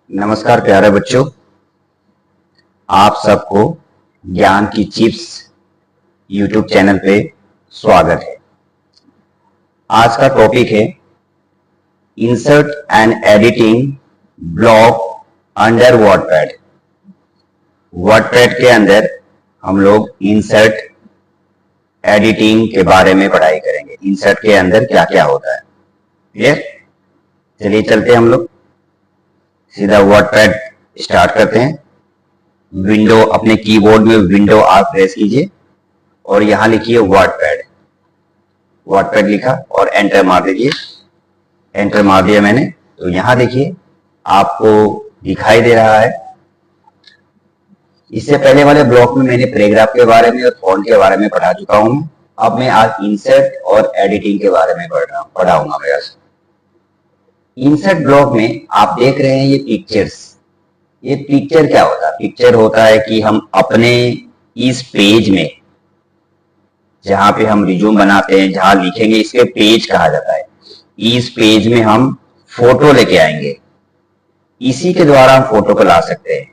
नमस्कार प्यारे बच्चों, आप सबको ज्ञान की चिप्स यूट्यूब चैनल पे स्वागत है। आज का टॉपिक है insert and editing block under WordPad. WordPad के अंदर हम लोग इंसर्ट एडिटिंग के बारे में पढ़ाई करेंगे। इंसर्ट के अंदर क्या क्या होता है, क्लियर? चलिए चलते हैं हम लोग सीधा वर्डपैड स्टार्ट करते हैं। विंडो, अपने कीबोर्ड में विंडो आप प्रेस कीजिए और यहां लिखिए वर्डपैड। वर्डपैड लिखा और एंटर मार दीजिए। एंटर मार दिया मैंने, तो यहां देखिए आपको दिखाई दे रहा है। इससे पहले वाले ब्लॉक में मैंने पैराग्राफ के बारे में और फॉन्ट के बारे में पढ़ा चुका हूं। अब मैं आज इंसर्ट और एडिटिंग के बारे में पढ़ाऊंगा मैं। इंसर्ट ब्लॉक में आप देख रहे हैं ये पिक्चर्स। ये पिक्चर क्या होता है? पिक्चर होता है कि हम अपने इस पेज में, जहां पे हम रिज्यूम बनाते हैं, जहां लिखेंगे, इसके पेज कहा जाता है। इस पेज में हम फोटो लेके आएंगे। इसी के द्वारा हम फोटो को ला सकते हैं।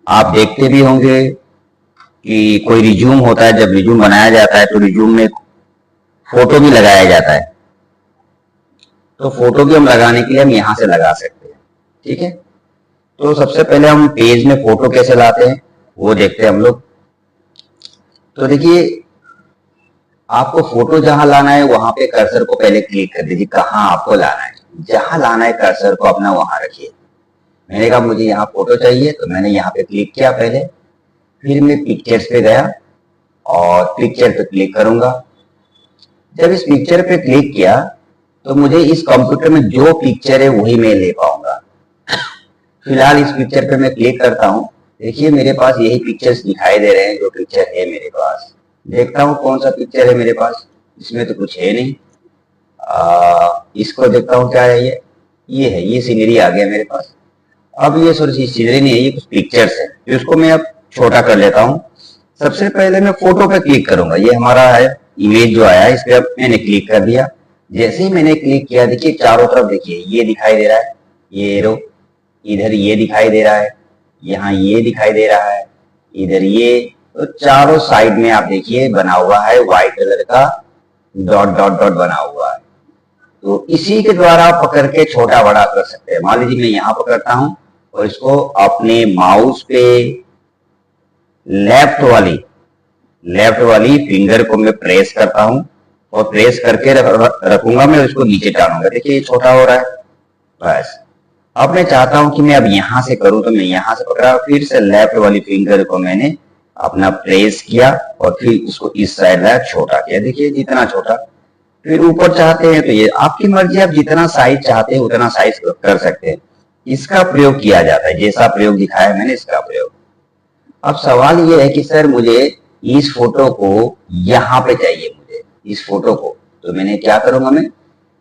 आप देखते भी होंगे कि कोई रिज्यूम होता है, जब रिज्यूम बनाया जाता है तो रिज्यूम में फोटो भी लगाया जाता है। तो फोटो भी हम लगाने के लिए हम यहां से लगा सकते हैं, ठीक है? तो सबसे पहले हम पेज में फोटो कैसे लाते हैं वो देखते हैं हम लोग। तो देखिए, आपको फोटो जहां लाना है वहां पे कर्सर को पहले क्लिक कर दीजिए। कहां आपको लाना है, जहां लाना है कर्सर को अपना वहां रखिए। मैंने कहा मुझे यहाँ फोटो चाहिए, तो मैंने यहाँ पे क्लिक किया पहले। फिर मैं पिक्चर्स पे गया और पिक्चर पे क्लिक करूंगा। जब इस पिक्चर पे क्लिक किया तो मुझे इस कंप्यूटर में जो पिक्चर है वही मैं ले पाऊंगा। फिलहाल इस पिक्चर पे मैं क्लिक करता हूं। देखिए मेरे पास यही पिक्चर्स दिखाई दे रहे हैं, जो पिक्चर है मेरे पास। देखता हूं कौन सा पिक्चर है मेरे पास। इसमें तो कुछ है नहीं। इसको देखता हूं क्या है ये है, ये सीनरी आ गया मेरे पास। अब ये सॉरी सीनरी नहीं है, ये कुछ पिक्चर्स है। तो इसको मैं अब छोटा कर लेता हूं। सबसे पहले मैं फोटो पे क्लिक करूंगा। ये हमारा है इमेज जो आया, इस पे अब मैंने क्लिक कर दिया। जैसे ही मैंने क्लिक किया, देखिए चारों तरफ देखिए ये दिखाई दे रहा है, ये एरो, इधर ये दिखाई दे रहा है, यहाँ ये दिखाई दे रहा है, इधर ये। तो चारों साइड में आप देखिए बना हुआ है व्हाइट कलर का डॉट डॉट डॉट बना हुआ है। तो इसी के द्वारा आप पकड़ के छोटा बड़ा कर सकते हैं। मान लीजिए मैं यहाँ पकड़ता हूं और इसको अपने माउस पे लेफ्ट वाली फिंगर को मैं प्रेस करता हूं और प्रेस करके रखूंगा। मैं उसको नीचे टानूंगा। देखिए ये छोटा हो रहा है। बस अब मैं चाहता हूं कि मैं अब यहां से करूं, तो मैं यहां से पकड़ा, फिर से लेफ्ट वाली फिंगर को मैंने अपना प्रेस किया और फिर इसको इस साइड लाया, छोटा किया। देखिए जितना छोटा। फिर ऊपर चाहते हैं तो ये आपकी मर्जी, आप जितना साइज चाहते हैं उतना साइज कर सकते हैं। इसका प्रयोग किया जाता है, जैसा प्रयोग दिखाया मैंने इसका प्रयोग। अब सवाल ये है कि सर मुझे इस फोटो को यहां पे चाहिए, मुझे इस फोटो को। तो मैंने क्या करूंगा, मैं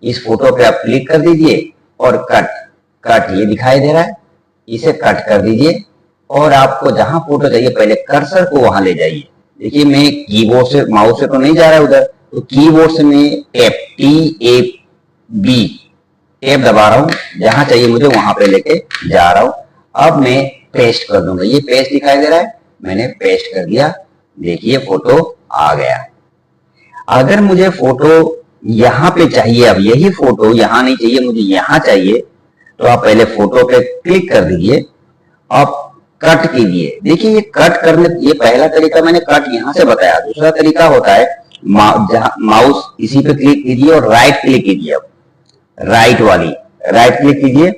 इस फोटो पे आप क्लिक कर दीजिए और कट ये दिखाई दे रहा है, इसे कट कर दीजिए। और आपको जहां फोटो चाहिए पहले कर्सर को वहां ले जाइए। देखिए मैं कीबोर्ड से, माउस से तो नहीं जा रहा है उधर, तो कीबोर्ड से मैं टैब दबा रहा हूं। जहां चाहिए मुझे वहां पे लेके जा रहा हूं। अब मैं पेस्ट कर दूंगा। ये पेस्ट दिखाई दे रहा है, मैंने पेस्ट कर दिया। देखिए फोटो आ गया। अगर मुझे फोटो यहां पे चाहिए, अब यही फोटो यहां नहीं चाहिए, मुझे यहां चाहिए, तो आप पहले फोटो पे क्लिक कर दीजिए। अब कट कीजिए। देखिए ये कट करने, ये पहला तरीका मैंने कट यहां से बताया। दूसरा तरीका होता है माउस इसी पे क्लिक कीजिए और राइट क्लिक कीजिए। अब राइट क्लिक कीजिए,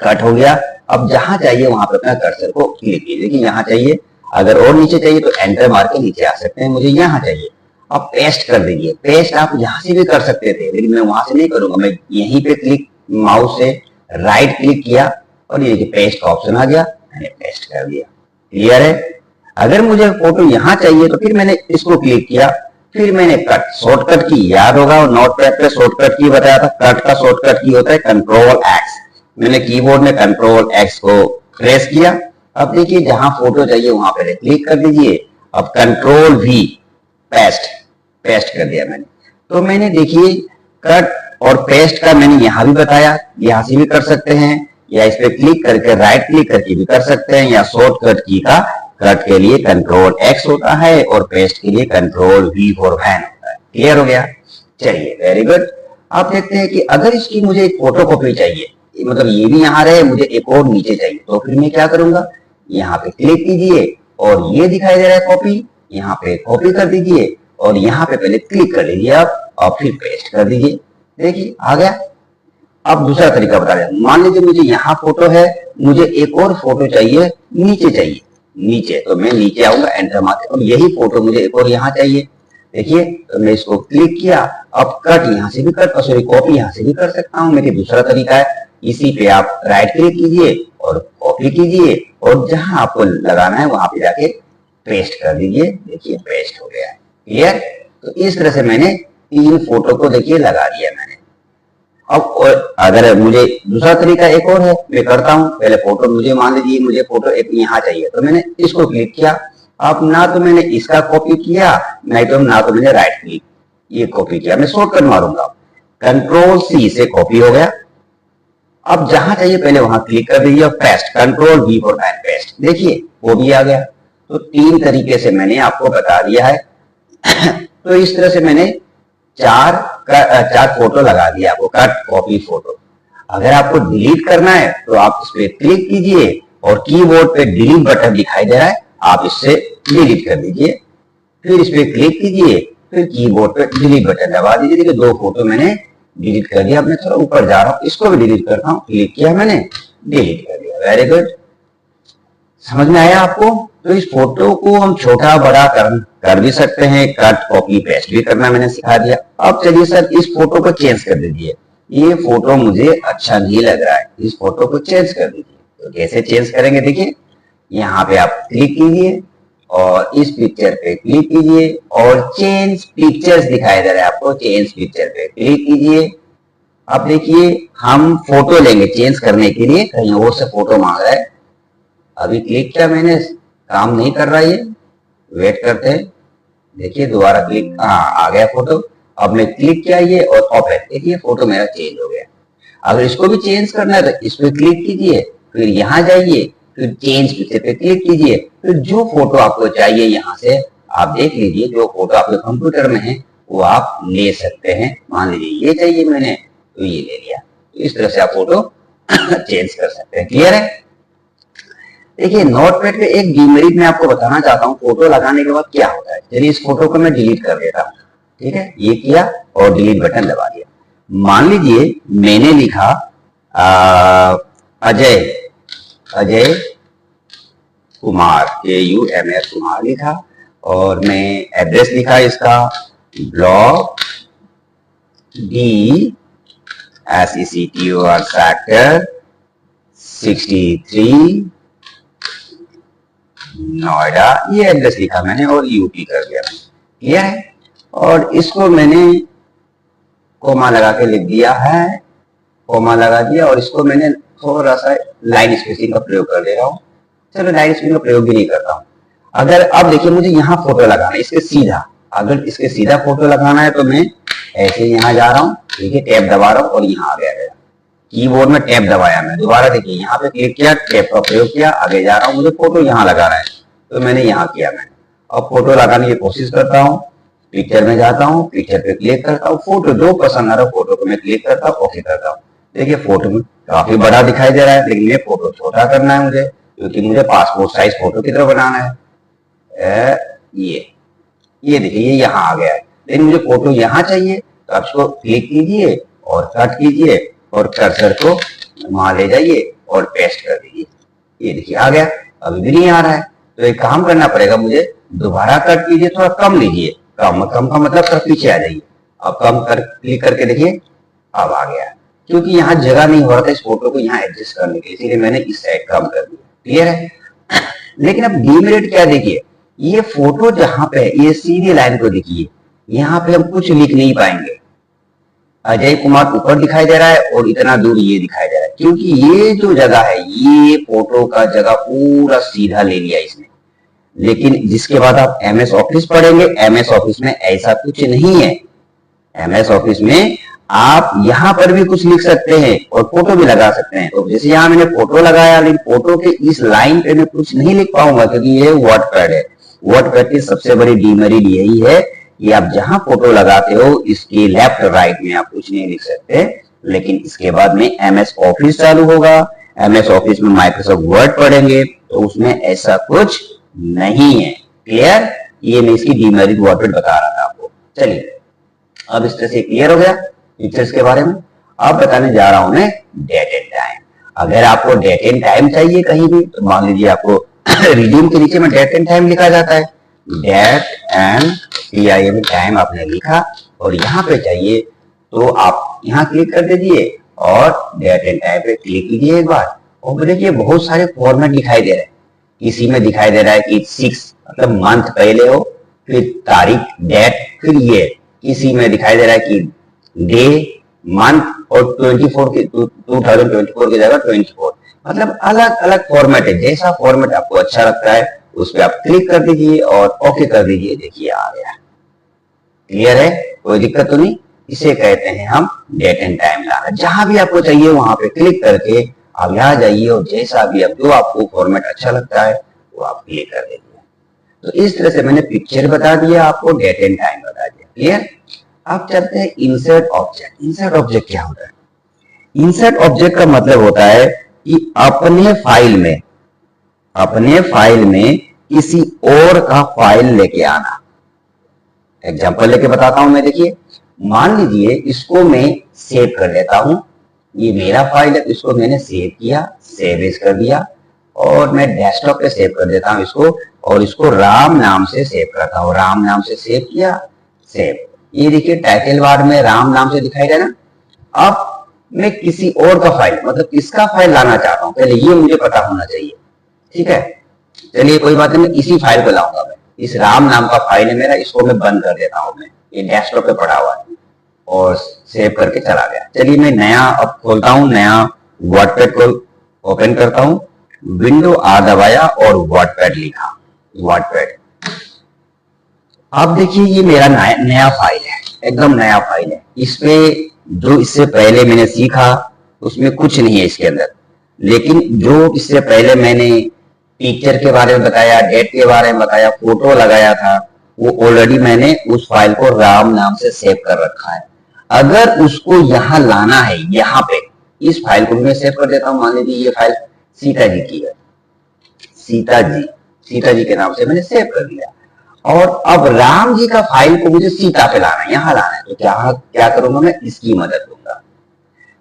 कट हो गया। अब जहां चाहिए वहां पे अपना कर्सर को क्लिक कीजिए। देखिए यहां चाहिए, अगर और नीचे चाहिए तो एंटर मार के नीचे आ सकते हैं। मुझे यहां चाहिए, अब पेस्ट कर दीजिए। पेस्ट आप यहां से भी कर सकते थे, लेकिन मैं वहां से नहीं करूंगा। मैं यहीं पे क्लिक, माउस से राइट क्लिक किया और ये पेस्ट का ऑप्शन आ गया, मैंने पेस्ट कर दिया। क्लियर है? अगर मुझे फोटो यहां चाहिए तो फिर मैंने इसको क्लिक किया, फिर मैंने कट, शॉर्टकट की याद होगा, और नोटपैड पे शॉर्टकट की बताया था। कट का शॉर्टकट की होता है कंट्रोल एक्स। मैंने कीबोर्ड में कंट्रोल एक्स को प्रेस किया। अब देखिए जहां फोटो चाहिए वहां पे क्लिक कर दीजिए। अब कंट्रोल वी, पेस्ट कर दिया मैंने। तो मैंने देखिए कट और पेस्ट का मैंने यहां भी बताया, यहां से भी कर सकते हैं, या इस पे क्लिक करके राइट क्लिक करके भी कर सकते हैं, या शॉर्टकट की का कट के लिए कंट्रोल एक्स होता है और पेस्ट के लिए कंट्रोल वी फॉर वैन होता है। क्लियर हो गया? चलिए वेरी गुड। आप देखते हैं कि अगर इसकी मुझे एक फोटो कॉपी चाहिए, मतलब ये भी यहाँ रहे, मुझे एक और नीचे चाहिए, तो फिर मैं क्या करूंगा, यहाँ पे क्लिक कीजिए और ये दिखाई दे रहा है कॉपी, यहाँ पे कॉपी कर दीजिए और यहाँ पे पहले क्लिक कर लीजिए आप और फिर पेस्ट कर दीजिए। देखिए आ गया। अब दूसरा तरीका बता दें, मान लीजिए मुझे यहाँ फोटो है, मुझे एक और फोटो चाहिए, नीचे चाहिए, नीचे, तो मैं नीचे आऊंगा, एंटर मारते, और यही फोटो मुझे एक और यहाँ चाहिए। देखिए तो मैं इसको क्लिक किया, अब कट यहाँ से भी कर, सॉरी कॉपी यहाँ से भी कर सकता हूँ। मेरे दूसरा तरीका है, इसी पे आप राइट क्लिक कीजिए और कॉपी कीजिए और जहां आपको लगाना है वहां पे जाके पेस्ट कर दीजिए। देखिए पेस्ट हो गया है। क्लियर? तो इस तरह से मैंने 3 फोटो को देखिए लगा दिया मैंने। अब अगर मुझे दूसरा तरीका एक और है, मैं करता हूं, पहले फोटो मुझे मान लीजिए मुझे फोटो एक यहाँ चाहिए, तो मैंने इसको क्लिक किया। अब ना तो मैंने इसका कॉपी किया, ना तो मैंने राइट क्लिक ये कॉपी किया, मैं शॉर्टकट मारूंगा, कंट्रोल सी से कॉपी हो गया। अब जहां चाहिए पहले वहां क्लिक कर दीजिए और paste, control we for paste. देखिए वो भी आ गया। तो 3 तरीके से मैंने आपको बता दिया है। तो इस तरह से मैंने 4 फोटो लगा दिया आपको, कट कॉपी फोटो। अगर आपको डिलीट करना है तो आप इस पे क्लिक कीजिए और कीबोर्ड पे डिलीट बटन दिखाई दे रहा है, आप इससे डिलीट कर दीजिए, फिर इस पे क्लिक कीजिए, फिर कीबोर्ड पे डिलीट बटन दबा दीजिए। देखिए 2 फोटो मैंने डिलीट कर दिया। अब मैं थोड़ा ऊपर जा रहा हूं, इसको भी डिलीट करता हूं, क्लिक किया मैंने, डिलीट कर दिया। Very good. समझ में आया आपको? तो इस फोटो को हम छोटा बड़ा कर भी सकते हैं, कट कॉपी पेस्ट भी करना मैंने सिखा दिया। अब चलिए सर इस फोटो को चेंज कर दीजिए, ये फोटो मुझे अच्छा नहीं लग रहा है, इस फोटो को चेंज कर दीजिए। तो कैसे चेंज करेंगे, देखिए यहाँ पे आप क्लिक कीजिए और इस पिक्चर पे क्लिक कीजिए और चेंज पिक्चर्स दिखाई दे रहा है आपको, चेंज पिक्चर पे क्लिक कीजिए। अब देखिए हम फोटो लेंगे चेंज करने के लिए, कहीं और से फोटो मांग रहा है। अभी क्लिक किया मैंने, काम नहीं कर रहा है ये, वेट करते हैं। देखिए दोबारा क्लिक, आ गया फोटो। अब मैं क्लिक किया ये और ओपन, देखिए फोटो मेरा चेंज हो गया। अगर इसको भी चेंज करना है तो इस पे क्लिक कीजिए, फिर यहाँ जाइए, फिर चेंज पिक्चर पे क्लिक कीजिए, फिर जो फोटो आपको चाहिए यहाँ से आप देख लीजिए, जो फोटो आपके कंप्यूटर में है वो आप ले सकते हैं। मान लीजिए ये चाहिए मैंने, तो ये ले लिया। इस तरह से आप फोटो चेंज कर सकते हैं। क्लियर है? देखिए नोटपैड पे एक डिमेरिट मैं आपको बताना चाहता हूँ, फोटो लगाने के बाद क्या होता है। चलिए इस फोटो को मैं डिलीट कर देता हूँ। ठीक है, ये किया और डिलीट बटन दबा दिया। मान लीजिए मैंने लिखा अजय कुमार, AUMR कुमार लिखा, और मैं एड्रेस लिखा इसका block D SECTOR sector 63 Noida, ये एड्रेस लिखा मैंने और यूपी कर दिया। क्लियर है? और इसको मैंने कोमा लगा के लिख दिया है, कोमा लगा दिया, और इसको मैंने थोड़ा सा लाइन स्पेसिंग का प्रयोग कर दे रहा हूँ। चलो लाइन स्पेसिंग का प्रयोग भी नहीं करता हूँ। अगर अब देखिए मुझे यहाँ फोटो लगाना है, इसके सीधा, अगर इसके सीधा फोटो लगाना है तो मैं ऐसे यहाँ जा रहा हूँ, ठीक है, टैब दबा रहा हूँ और यहाँ आ गया। कीबोर्ड में टैब दबाया मैं, दोबारा देखिए यहाँ पे क्लिक किया, टैब का प्रयोग किया, आगे जा रहा हूँ, मुझे फोटो यहाँ लगाना है तो मैंने यहाँ किया। मैंने अब फोटो लगाने की कोशिश करता हूँ, पिक्चर में जाता हूँ, पिक्चर पे क्लिक करता हूँ, फोटो जो पसंद आ रहा है फोटो को मैं क्लिक करता हूँ, ओके करता हूँ। देखिए फोटो में काफी बड़ा दिखाई दे रहा है, लेकिन ये फोटो छोटा करना है मुझे, क्योंकि मुझे पासपोर्ट साइज फोटो की तरह बनाना है। ये देखिए ये यहाँ आ गया है, लेकिन मुझे फोटो यहाँ चाहिए, तो आप इसको क्लिक कीजिए और कट कीजिए और कर्सर को वहां ले जाइए और पेस्ट कर दीजिए। ये देखिए आ गया। अभी भी नहीं आ रहा है, तो एक काम करना पड़ेगा मुझे, दोबारा कट कीजिए, थोड़ा कम लीजिए, कम का मतलब थोड़ा पीछे आ जाइए। अब कम कर क्लिक करके देखिए अब आ गया, क्योंकि यहाँ जगह नहीं हो रहा था इस फोटो को यहाँ एडजस्ट करने के लिए, इसीलिए मैंने इस साइड कम कर दिया। क्लियर है? लेकिन अब डीमेरिट क्या, देखिए ये फोटो जहां पे, ये सीधी लाइन को देखिए, यहाँ पे हम कुछ लिख नहीं पाएंगे। अजय कुमार ऊपर दिखाई दे रहा है और इतना दूर ये दिखाई दे रहा है, क्योंकि ये जो जगह है ये फोटो का जगह पूरा सीधा ले लिया इसने। लेकिन जिसके बाद आप MS ऑफिस पढ़ेंगे, MS ऑफिस में ऐसा कुछ नहीं है। MS ऑफिस में आप यहाँ पर भी कुछ लिख सकते हैं और फोटो भी लगा सकते हैं। तो जैसे यहाँ मैंने फोटो लगाया, लेकिन फोटो के इस लाइन पे मैं कुछ नहीं लिख पाऊंगा क्योंकि ये वर्डपैड है। वर्डपैड की सबसे बड़ी डीमेरिट यही है कि आप जहां फोटो लगाते हो इसके लेफ्ट राइट में आप कुछ नहीं लिख सकते। लेकिन इसके बाद में MS ऑफिस चालू होगा, MS ऑफिस में माइक्रोसॉफ्ट वर्ड पढ़ेंगे तो उसमें ऐसा कुछ नहीं है। क्लियर? ये मैं इसकी डीमेरिट वर्डपैड बता रहा था आपको। चलिए अब इस तरह से क्लियर हो गया पिक्चर्स के बारे में। अब बताने जा रहा हूं मैं डेट एंड टाइम। अगर आपको डेट एंड टाइम चाहिए कहीं भी, तो मान लीजिए आपको रिज्यूम के नीचे में डेट एंड टाइम लिखा जाता है, डेट एंड टाइम टाइम आपने लिखा और यहाँ पे चाहिए तो आप यहाँ क्लिक कर दीजिए और डेट एंड टाइम पे क्लिक कीजिए एक बार। और देखिए बहुत सारे फॉर्मेट दिखाई दे रहे हैं। किसी में दिखाई दे रहा है कि 6 मतलब मंथ पहले हो, फिर तारीख डेट, फिर ये। किसी में दिखाई दे रहा है कि डे मंथ और 24 के 2024 की जगह 24। मतलब अलग अलग फॉर्मेट है। जैसा फॉर्मेट आपको अच्छा लगता है उस पर आप क्लिक कर दीजिए और ओके कर दीजिए। देखिए आ गया। क्लियर है? कोई दिक्कत तो नहीं। इसे कहते हैं हम डेट एंड टाइम लाना। जहां भी आपको चाहिए वहां पे क्लिक करके आप यहाँ जाइए और जैसा भी जो आपको फॉर्मेट अच्छा लगता है वो आप क्लिक कर दीजिए। तो इस तरह से मैंने पिक्चर बता दिया आपको, डेट एंड टाइम बता दिया। क्लियर? अब चलते हैं इंसर्ट ऑब्जेक्ट। इंसर्ट ऑब्जेक्ट क्या होता है? इंसर्ट ऑब्जेक्ट का मतलब होता है कि अपने फाइल में किसी और का फाइल लेके आना। एग्जांपल लेके बताता हूं मैं। देखिए मान लीजिए इसको मैं सेव कर लेता हूं। ये मेरा फाइल है, इसको मैंने सेव किया, सेव एज कर दिया और मैं डेस्कटॉप पे सेव कर देता हूं इसको और इसको राम नाम से सेव करता हूं। राम नाम से सेव किया, सेव। ये देखिए टाइटल बार में राम नाम से दिखाई दे ना। अब मैं किसी और का फाइल मतलब किसका फाइल लाना चाहता हूं, पहले ये मुझे पता होना चाहिए। ठीक है, चलिए कोई बात नहीं, मैं इसी फाइल को लाऊंगा। मैं इस राम नाम का फाइल है मेरा, इसको मैं बंद कर देता हूं। मैं ये डेस्कटॉप पे पड़ा हुआ है और सेव करके चला गया। चलिए मैं नया अब खोलता हूं, नया वर्डपैड को ओपन करता हूं। विंडो R दबाया और वर्डपैड लिखा, वर्डपैड। अब देखिए ये मेरा नया फाइल है, एकदम नया फाइल है। इसपे जो इससे पहले मैंने सीखा उसमें कुछ नहीं है इसके अंदर। लेकिन जो इससे पहले मैंने पिक्चर के बारे में बताया, डेट के बारे में बताया, फोटो लगाया था, वो ऑलरेडी मैंने उस फाइल को राम नाम से सेव कर रखा है। अगर उसको यहाँ लाना है, यहाँ पे इस फाइल को मैं सेव कर देता हूँ। मान लीजिए ये फाइल सीता जी की है, सीता जी के नाम से मैंने सेव कर दिया। और अब राम जी का फाइल को मुझे सीता पे लाना है, यहाँ लाना है। तो क्या करूंगा मैं? इसकी मदद लूंगा।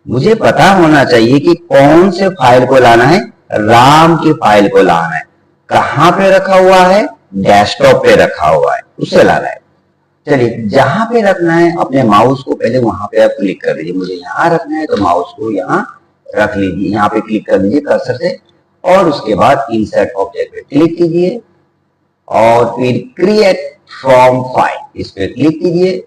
मुझे पता होना चाहिए कि कौन से फाइल को लाना है। राम की फाइल को लाना है। कहां पे रखा हुआ है? डेस्कटॉप पे रखा हुआ है, उससे लाना है। चलिए जहां पे रखना है अपने माउस को पहले वहां पे आप क्लिक कर दीजिए। मुझे यहाँ रखना है तो माउस को यहाँ रख लीजिए, यहाँ पे क्लिक कर दीजिए कर्सर से और उसके बाद इंसर्ट ऑब्जेक्ट पे क्लिक कीजिए और फिर क्रिएट फ्रॉम फाइल इस पे क्लिक कीजिए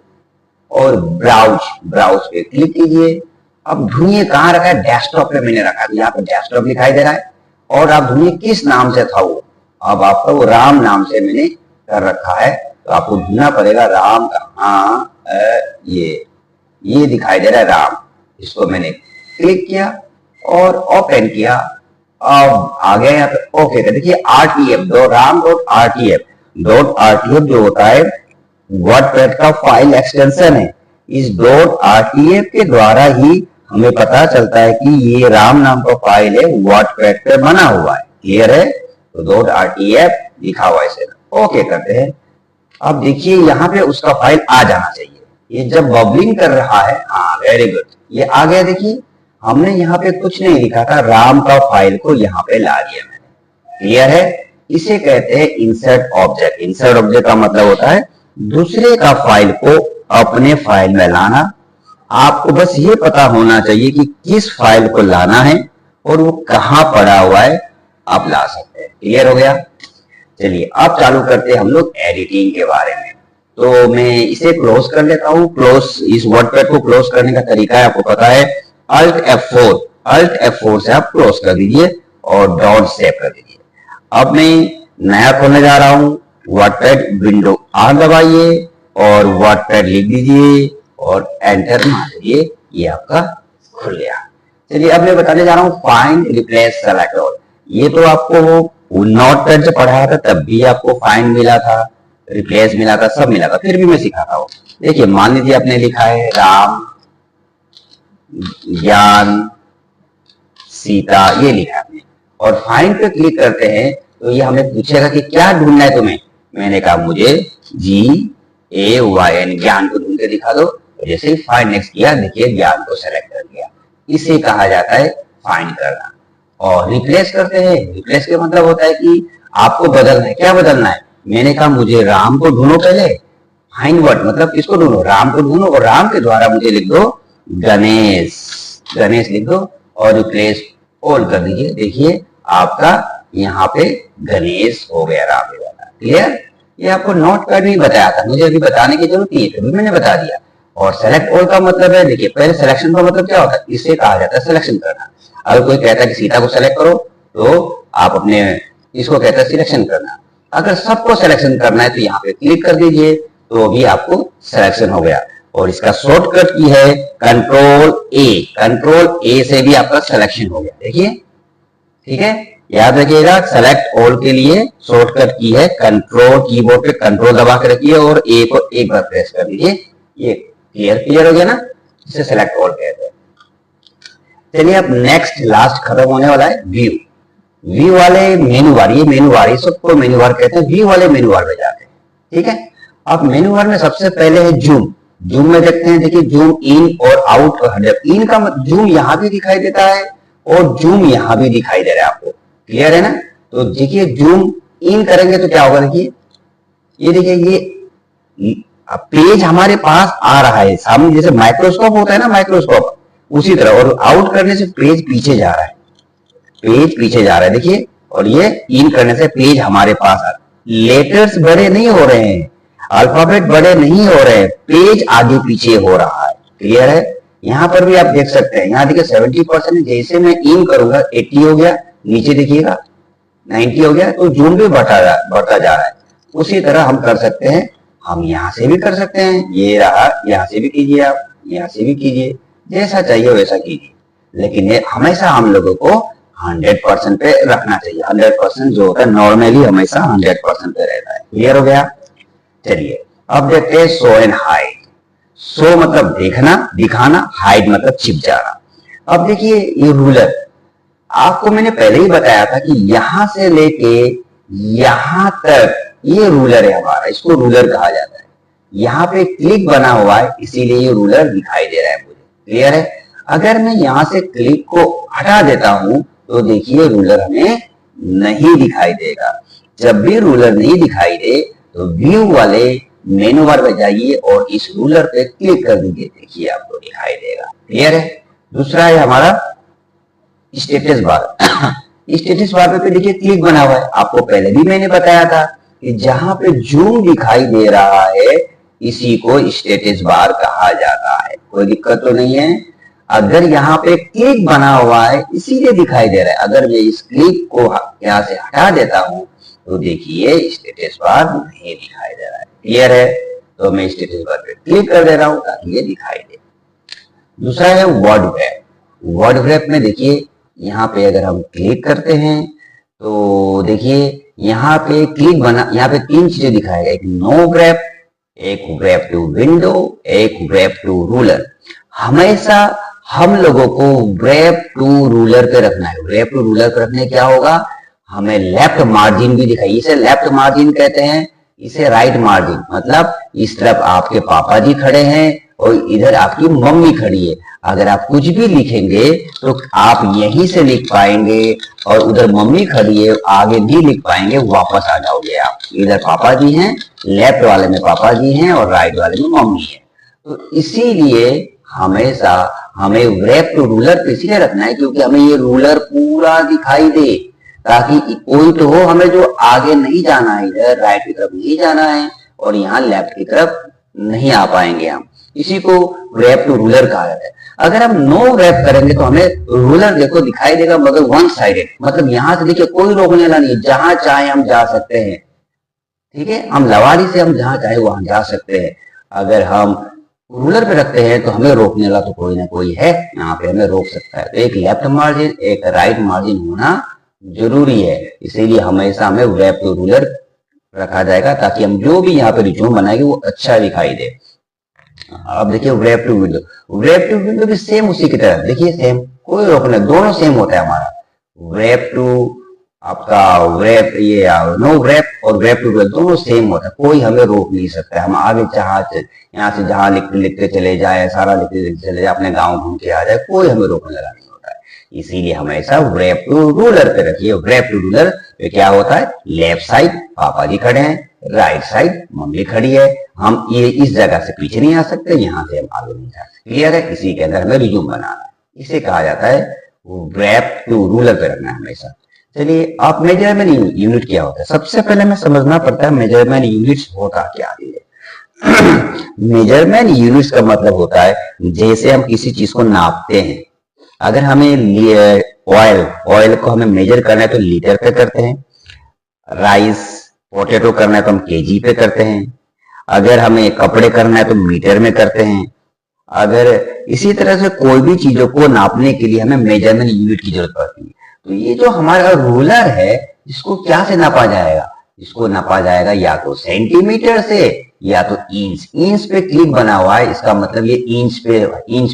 और ब्राउज पे क्लिक कीजिए। अब ढूंढिए कहां रखा है? डेस्कटॉप पे मैंने रखा है, यहाँ पे डेस्कटॉप दिखाई दे रहा है। और आप ढूंढिए किस नाम से था वो। अब आपका वो राम नाम से मैंने कर रखा है तो आपको ढूंढना पड़ेगा राम का। ये दिखाई दे रहा है राम। इसको मैंने क्लिक किया और ओपन किया। अब आ गया यहाँ पे ओके कर देखिए RTF .ram.rtf जो होता है वर्डपैड का फाइल एक्सटेंशन है। इस .rtf के द्वारा ही हमें पता चलता है कि ये राम नाम का फाइल है, वर्डपैड पे बना हुआ है। क्लियर है? तो .rtf लिखा हुआ है, इसे ओके करते हैं। अब देखिए यहाँ पे उसका फाइल आ जाना चाहिए। ये जब बबलिंग कर रहा है, हाँ वेरी गुड, ये आ गया। देखिए हमने यहाँ पे कुछ नहीं लिखा था, राम का फाइल को यहाँ पे ला दिया मैंने। क्लियर है? इसे कहते हैं इंसर्ट ऑब्जेक्ट। इंसर्ट ऑब्जेक्ट का मतलब होता है दूसरे का फाइल को अपने फाइल में लाना। आपको बस ये पता होना चाहिए कि किस फाइल को लाना है और वो कहाँ पड़ा हुआ है, आप ला सकते हैं। क्लियर हो गया? चलिए अब चालू करते हैं हम लोग एडिटिंग के बारे में। तो मैं इसे क्लोज कर लेता हूँ। इस वर्डपैड को क्लोज करने का तरीका है, आपको पता है, Alt F4 से आप क्लोज कर दीजिए और डॉट सेव कर दीजिए। अब मैं नया खोलने जा रहा हूं। वर्डपैड विंडो R दबाइए और वर्डपैड लिख दीजिए और एंटर मार दीजिए, ये आपका खुल गया। चलिए अब मैं बताने जा रहा हूँ फाइंड रिप्लेस सेलेक्ट ऑल। ये तो आपको नोट पैड से पढ़ाया था, तब भी आपको फाइंड मिला था, रिप्लेस मिला था, सब मिला था, फिर भी मैं सिखाता हूँ। देखिए मान लीजिए आपने लिखा है राम, ज्ञान, सीता, ये लिखा आपने, और फाइंड पे क्लिक करते हैं तो ये हमें पूछेगा कि क्या ढूंढना है तुम्हें। मैंने कहा मुझे GAYN, ज्ञान को ढूंढ के दिखा दो। जैसे ही फाइंड नेक्स्ट किया, देखिए ज्ञान को सेलेक्ट कर लिया। इसे कहा जाता है फाइंड करना। और रिप्लेस करते हैं, रिप्लेस का मतलब होता है कि आपको बदलना है। क्या बदलना है? मैंने कहा मुझे राम को ढूंढो पहले, फाइंड वर्ड मतलब किसको ढूंढो, राम को ढूंढो, और राम के द्वारा मुझे लिख दो गणेश, गणेश लिख दो और रिप्लेस ऑल कर दीजिए। देखिए आपका यहाँ पे गणेश हो गया राम के द्वारा। क्लियर? ये आपको नोट पैड में बताया था, मुझे अभी बताने की जरूरत नहीं है, तभी मैंने बता दिया। और सेलेक्ट ऑल का मतलब है, देखिए पहले सिलेक्शन का मतलब क्या होता है, इसे कहा जाता है सिलेक्शन करना। अगर कोई कहता है कि सीता को सेलेक्ट करो तो आप अपने इसको कहता है सिलेक्शन करना। अगर सबको सिलेक्शन करना है तो यहाँ पे क्लिक कर दीजिए, तो भी आपको सिलेक्शन हो गया। और इसका शॉर्टकट की है कंट्रोल ए, कंट्रोल ए से भी आपका सिलेक्शन हो गया। देखिए ठीक है, याद रखिएगा सेलेक्ट ऑल के लिए शॉर्टकट की है कंट्रोल, कीबोर्ड पे कंट्रोल दबा के रखिए और ए को एक बार प्रेस कर दीजिए। ये क्लियर हो गया ना, इसे सेलेक्ट ऑल कहते हैं। चलिए अब नेक्स्ट लास्ट खत्म होने वाला है व्यू। व्यू वाले मेनू बार, ये मेनू बार, सबको मेनू बार कहते हैं। व्यू वाले मेनू बार में जाते हैं। ठीक है, अब मेनू बार में सबसे पहले है जूम। जूम में देखते हैं, देखिए जूम इन और आउट और 100। इन का मतलब जूम यहाँ भी दिखाई देता है और जूम यहाँ भी दिखाई दे रहा है आपको। क्लियर है ना? तो देखिए जूम इन करेंगे तो क्या होगा, देखिए ये देखिए ये पेज हमारे पास आ रहा है सामने, जैसे माइक्रोस्कोप होता है ना, माइक्रोस्कोप उसी तरह। और आउट करने से पेज पीछे जा रहा है, पेज पीछे जा रहा है देखिए। और ये इन करने से पेज हमारे पास आ रहा है। लेटर्स बड़े नहीं हो रहे हैं, अल्फाबेट बड़े नहीं हो रहे हैं, पेज आगे पीछे हो रहा है। क्लियर है? यहां पर भी आप देख सकते हैं, यहां देखिए 70%, जैसे मैं इन करूंगा 80 हो गया, नीचे देखिएगा 90 हो गया, तो जूम भी बढ़ता जा रहा है। उसी तरह हम कर सकते हैं, हम यहां से भी कर सकते हैं, ये रहा, यहां से भी कीजिए, आप यहां से भी कीजिए, जैसा चाहिए वैसा कीजिए। लेकिन ये हमेशा हम लोगों को 100% पे रखना चाहिए। 100% जो होता है नॉर्मली हमेशा 100% पे रहता है। क्लियर हो गया? चलिए अब देखते हैं शो एंड हाइड। शो मतलब देखना, दिखाना, हाइड मतलब छिप जाना। अब देखिए ये रूलर, आपको मैंने पहले ही बताया था कि यहां से लेके यहां तक ये रूलर है हमारा, इसको रूलर कहा जाता है। यहाँ पे क्लिक बना हुआ है इसीलिए ये रूलर दिखाई दे रहा है मुझे। क्लियर है? अगर मैं यहां से क्लिक को हटा देता हूं तो देखिए रूलर हमें नहीं दिखाई देगा। जब भी रूलर नहीं दिखाई दे तो व्यू वाले मेनू बार में जाइए और इस रूलर पे क्लिक कर दीजिए, देखिए आपको दिखाई देगा। क्लियर है? दूसरा है हमारा स्टेटस बार। स्टेटस बार पे देखिए क्लिक बना हुआ है, आपको पहले भी मैंने बताया था कि जहां पे जूम दिखाई दे रहा है इसी को स्टेटस बार कहा जाता है। कोई दिक्कत तो नहीं है? अगर यहाँ पे क्लिक बना हुआ है इसीलिए दिखाई दे रहा है। अगर मैं इस क्लिक को यहाँ से हटा देता हूं तो देखिए स्टेटस बार नहीं दिखाई दे रहा है। क्लियर है? तो मैं स्टेटस बार पे क्लिक कर दे रहा हूं ताकि ये दिखाई दे। दूसरा है वर्ड व्रैप। वर्ड व्रैप में देखिए यहाँ पे अगर हम क्लिक करते हैं तो देखिए यहाँ पे क्लिक बना, यहाँ पे 3 चीजें दिखाएगा, एक नो ग्रैप, एक ग्रैप टू विंडो, एक ग्रैप टू रूलर। हमेशा हम लोगों को ग्रैप टू रूलर पे रखना है। ग्रैप टू रूलर पे रखने क्या होगा, हमें लेफ्ट मार्जिन भी दिखाई, इसे लेफ्ट मार्जिन कहते हैं, इसे राइट मार्जिन। मतलब इस तरफ आपके पापा जी खड़े हैं और इधर आपकी मम्मी खड़ी है। अगर आप कुछ भी लिखेंगे तो आप यहीं से लिख पाएंगे और उधर मम्मी खड़ी है आगे भी लिख पाएंगे, वापस आ जाओगे आप। इधर पापा जी हैं, लेफ्ट वाले में पापा जी हैं और राइट वाले में मम्मी है। तो इसीलिए हमेशा हमें ग्रैप टू रूलर पे इसलिए रखना है क्योंकि हमें ये रूलर पूरा दिखाई दे, ताकि कोई तो हो हमें जो आगे नहीं जाना है, इधर राइट की तरफ नहीं जाना है और यहाँ लेफ्ट की तरफ नहीं आ पाएंगे हम। इसी को ग्रैप टू रूलर कहा जाता है। अगर हम नो ग्रैप करेंगे तो हमें रूलर देखो दिखाई देगा मगर वन साइडेड, मतलब यहां से देखिए कोई रोकने वाला नहीं, जहां चाहे हम जा सकते हैं। ठीक है, हम लवारी से हम जहां चाहे वहां जा सकते हैं। अगर हम रूलर पे रखते हैं तो हमें रोकने वाला तो कोई ना कोई है, यहाँ पे हमें रोक सकता है। तो एक लेफ्ट मार्जिन एक राइट मार्जिन होना जरूरी है, इसीलिए हमेशा हमें व्रैप टू रूलर रखा जाएगा ताकि हम जो भी यहाँ पे रिज्यूम बनाएंगे वो अच्छा दिखाई दे। अब देखिए wrap to window, wrap to window भी सेम उसी की तरह, देखिए सेम, कोई रोकना, दोनों सेम होता है हमारा। व्रैप टू आपका व्रैप ये नो व्रैप और व्रैप टू दोनों सेम होता है, कोई हमें रोक नहीं सकता है। हम आगे यहाँ से जहां लिखते लिखते चले जाए, सारा लिखते लिखते चले जाए, अपने गांव घूम के आ जाए, कोई हमें रोकने वाला नहीं होता है। इसीलिए हमेशा व्रैप टू रूलर पे रखिए। व्रैप टू रूलर पे क्या होता है, लेफ्ट साइड पापा जी खड़े हैं, राइट साइड मम्मी खड़ी है, हम ये इस जगह से पीछे नहीं आ सकते, यहाँ से हम आगे नहीं जा सकते। क्लियर है, इसी के अंदर हमें रिज्यूम बनाना है, इसे कहा जाता है व्रैप टू रूलर पे रखना है हमेशा। चलिए, आप मेजरमेंट यूनिट क्या होता है, सबसे पहले हमें समझना पड़ता है मेजरमेंट यूनिट्स होता क्या है। मेजरमेंट यूनिट्स का मतलब होता है जैसे हम किसी चीज को नापते हैं, अगर हमें ऑयल को हमें मेजर करना है तो लीटर पे करते हैं, राइस पोटैटो करना है तो हम केजी पे करते हैं, अगर हमें कपड़े करना है तो मीटर में करते हैं। अगर इसी तरह से कोई भी चीजों को नापने के लिए हमें मेजरमेंट यूनिट की जरूरत पड़ती है। तो ये जो हमारा रूलर है इसको क्या से नापा जाएगा, इसको नापा जाएगा या तो सेंटीमीटर से या तो इंच। इंच पे क्लिक बना हुआ है, इसका मतलब ये इंच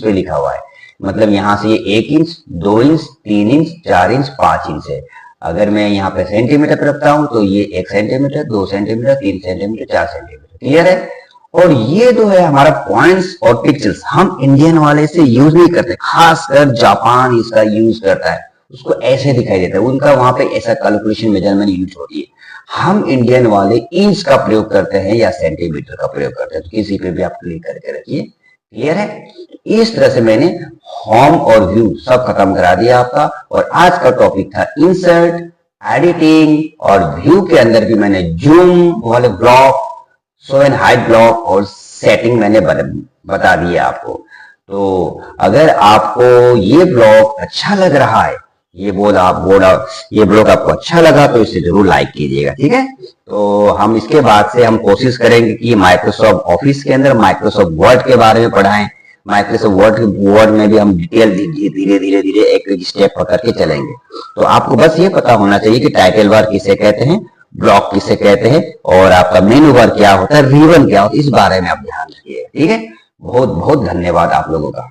पे लिखा हुआ है, मतलब यहाँ से ये 1 inch 2 inch 3 inch 4 inch 5 inch है। अगर मैं यहाँ पे सेंटीमीटर पे रखता हूं तो ये 1 centimetre 2 centimetre 3 centimetre 4 centimetre. Clear है। और ये जो है हमारा पॉइंट्स और पिक्चर्स हम इंडियन वाले से यूज नहीं करते, खासकर जापान इसका यूज करता है, उसको ऐसे दिखाई देता है, उनका वहां पे ऐसा कैलकुलेशन मेजरमेंट यूज होती है। हम इंडियन वाले इंच का प्रयोग करते हैं या सेंटीमीटर का प्रयोग करते हैं, तो किसी पे भी आप क्लिक करके रखिए। क्लियर है। इस तरह से मैंने होम और व्यू सब खत्म करा दिया आपका, और आज का टॉपिक था इंसर्ट, एडिटिंग और व्यू के अंदर भी मैंने जूम वाले block, show and hide block और सेटिंग मैंने बता दिया आपको। तो अगर आपको ये ब्लॉक अच्छा लग रहा है, ये ब्लॉग आपको अच्छा लगा तो इसे जरूर लाइक कीजिएगा, ठीक है। तो हम इसके बाद से हम कोशिश करेंगे कि माइक्रोसॉफ्ट ऑफिस के अंदर माइक्रोसॉफ्ट वर्ड के बारे में पढ़ाएं। माइक्रोसॉफ्ट वर्ड में भी हम डिटेल धीरे धीरे एक स्टेप पकड़ के चलेंगे। तो आपको बस ये पता होना चाहिए कि टाइटल बार किसे कहते हैं, ब्लॉक किसे कहते हैं, और आपका मेनू बार क्या होता है, रिबन क्या होता है, इस बारे में आप ध्यान रखिए, ठीक है। बहुत बहुत धन्यवाद आप लोगों का।